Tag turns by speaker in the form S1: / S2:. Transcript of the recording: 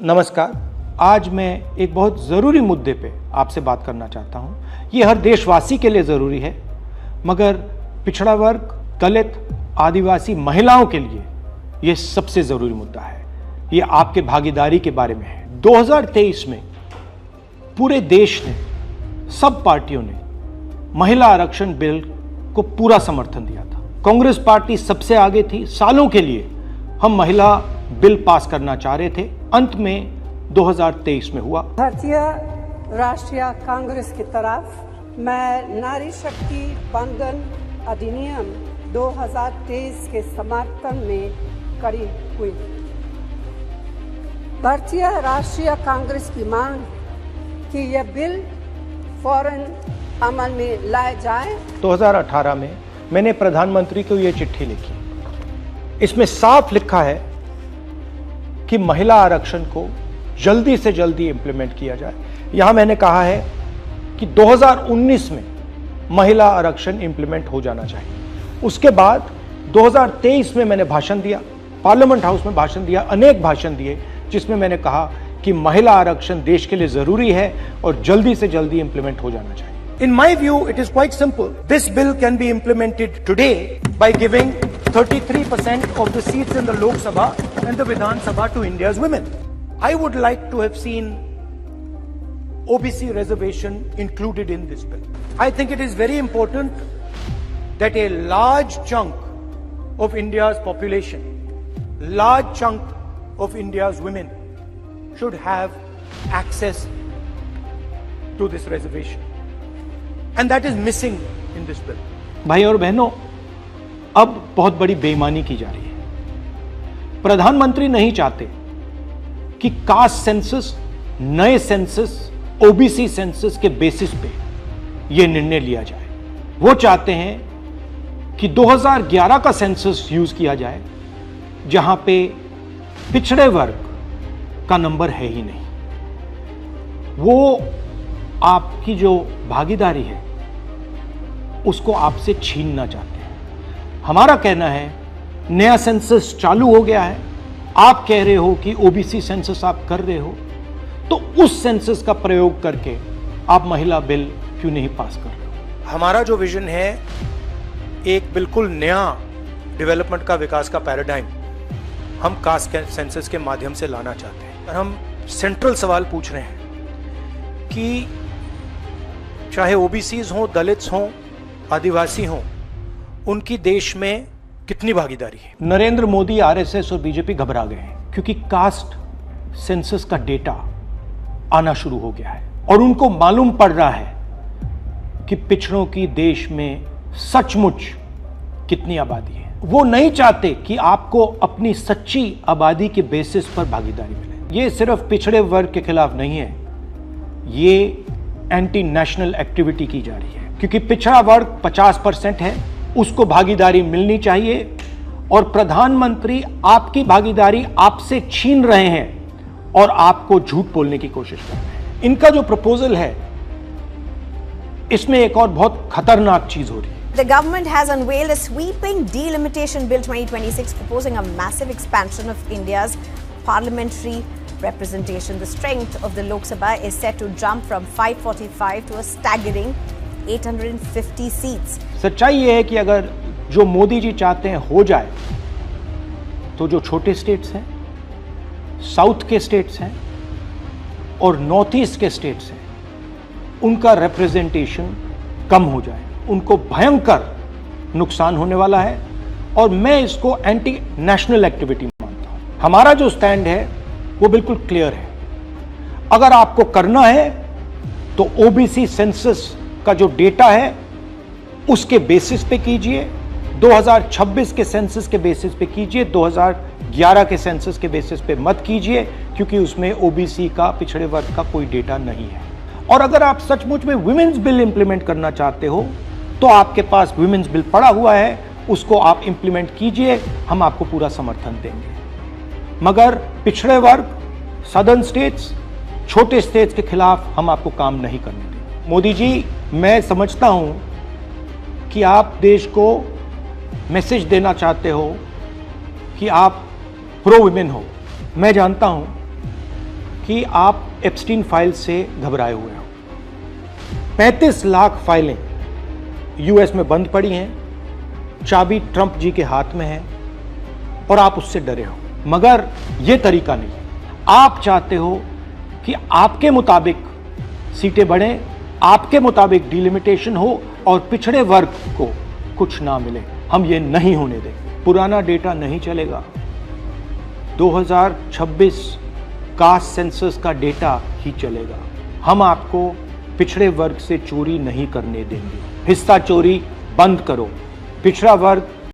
S1: नमस्कार। आज मैं एक बहुत ज़रूरी मुद्दे पे आपसे बात करना चाहता हूँ। ये हर देशवासी के लिए ज़रूरी है, मगर पिछड़ा वर्ग, दलित, आदिवासी महिलाओं के लिए ये सबसे ज़रूरी मुद्दा है। ये आपके भागीदारी के बारे में है। 2023 में पूरे देश ने, सब पार्टियों ने महिला आरक्षण बिल को पूरा समर्थन दिया था। कांग्रेस पार्टी सबसे आगे थी। सालों के लिए हम महिला बिल पास करना चाह रहे थे। अंत में 2023 में हुआ।
S2: भारतीय राष्ट्रीय कांग्रेस की तरफ मैं नारी शक्ति बंधन अधिनियम 2023 के समर्थन में खड़ी हुई। भारतीय राष्ट्रीय कांग्रेस की मांग कि यह बिल फौरन अमल में लाया जाए।
S1: 2018 में मैंने प्रधानमंत्री को यह चिट्ठी लिखी। इसमें साफ लिखा है कि महिला आरक्षण को जल्दी से जल्दी इंप्लीमेंट किया जाए। यहां मैंने कहा है कि 2019 में महिला आरक्षण इंप्लीमेंट हो जाना चाहिए। उसके बाद 2023 में मैंने भाषण दिया, पार्लियामेंट हाउस में भाषण दिया, अनेक भाषण दिए, जिसमें मैंने कहा कि महिला आरक्षण देश के लिए जरूरी है और जल्दी से जल्दी इंप्लीमेंट हो जाना चाहिए। In my view, it is quite simple. This bill can be implemented today by giving 33% of the seats in the Lok Sabha and the Vidhan Sabha to India's women. I would like to have seen OBC reservation included in this bill. I think it is very important that a large chunk of India's population, large chunk of India's women should have access to this reservation. And that is missing in this bill. भाई और बहनों, अब बहुत बड़ी बेईमानी की जा रही है। प्रधानमंत्री नहीं चाहते कि कास्ट सेंसस, नए सेंसस, ओबीसी सेंसस के बेसिस पे यह निर्णय लिया जाए। वो चाहते हैं कि 2011 का सेंसस यूज किया जाए, जहां पे पिछड़े वर्ग का नंबर है ही नहीं। वो आपकी जो भागीदारी है उसको आपसे छीनना चाहते हैं। हमारा कहना है नया सेंसस चालू हो गया है, आप कह रहे हो कि ओबीसी सेंसस आप कर रहे हो, तो उस सेंसस का प्रयोग करके आप महिला बिल क्यों नहीं पास कर रहे हो? हमारा जो विजन है एक बिल्कुल नया डेवलपमेंट का, विकास का पैराडाइम हम कास्ट सेंसस के माध्यम से लाना चाहते हैं। और हम सेंट्रल सवाल पूछ रहे हैं कि चाहे ओबीसीज हों, दलित्स हों, आदिवासी हों, उनकी देश में कितनी भागीदारी है। नरेंद्र मोदी, आरएसएस और बीजेपी घबरा गए हैं क्योंकि कास्ट सेंसस का डेटा आना शुरू हो गया है और उनको मालूम पड़ रहा है कि पिछड़ों की देश में सचमुच कितनी आबादी है। वो नहीं चाहते कि आपको अपनी सच्ची आबादी के बेसिस पर भागीदारी मिले। ये सिर्फ पिछड़े वर्ग के खिलाफ नहीं है, ये एंटी नेशनल एक्टिविटी की जा रही है, क्योंकि पिछड़ा वर्ग 50% है, उसको भागीदारी मिलनी चाहिए और प्रधानमंत्री आपकी भागीदारी आपसे छीन रहे हैं और आपको झूठ बोलने की कोशिश कर रहे हैं। इनका जो प्रपोजल है इसमें एक और बहुत खतरनाक चीज हो रही है।
S3: The government has unveiled a sweeping delimitation bill 2026 proposing a massive expansion of India's parliamentary representation. The strength of the Lok Sabha is set to jump from 545 to a staggering 850 seats.
S1: सच्चाई ये है कि अगर जो मोदी जी चाहते हैं हो जाए, तो जो छोटे स्टेट्स हैं, साउथ के स्टेट्स हैं और नॉर्थ ईस्ट के स्टेट्स हैं, उनका रिप्रेजेंटेशन कम हो जाए। उनको भयंकर नुकसान होने वाला है और मैं इसको एंटी नेशनल एक्टिविटी मानता हूं। हमारा जो स्टैंड है वो बिल्कुल क्लियर है। अगर आपको करना है तो ओबीसी सेंसस का जो डेटा है उसके बेसिस पे कीजिए, 2026 के सेंसस के बेसिस पे कीजिए, 2011 के सेंसस के बेसिस पे मत कीजिए, क्योंकि उसमें ओबीसी का, पिछड़े वर्ग का कोई डेटा नहीं है। और अगर आप सचमुच में वुमेन्स बिल इंप्लीमेंट करना चाहते हो तो आपके पास वुमेन्स बिल पड़ा हुआ है, उसको आप इंप्लीमेंट कीजिए, हम आपको पूरा समर्थन देंगे। मगर पिछड़े वर्ग, सदर्न स्टेट्स, छोटे स्टेट्स के खिलाफ हम आपको काम नहीं करने देंगे। मोदी जी, मैं समझता हूं कि आप देश को मैसेज देना चाहते हो कि आप प्रो वुमेन हो। मैं जानता हूं कि आप एप्स्टीन फाइल से घबराए हुए हो। 35 लाख फाइलें यूएस में बंद पड़ी हैं, चाबी ट्रंप जी के हाथ में है और आप उससे डरे हो। मगर यह तरीका नहीं। आप चाहते हो कि आपके मुताबिक सीटें बढ़ें, आपके मुताबिक डिलिमिटेशन हो और पिछड़े वर्ग को कुछ ना मिले। हम ये नहीं होने देंगे। पुराना डेटा नहीं चलेगा। 2026 कास्ट सेंसस का डेटा ही चलेगा। हम आपको पिछड़े वर्ग से चोरी नहीं करने देंगे। हिस्सा चोरी बंद करो। पिछड़ा वर्ग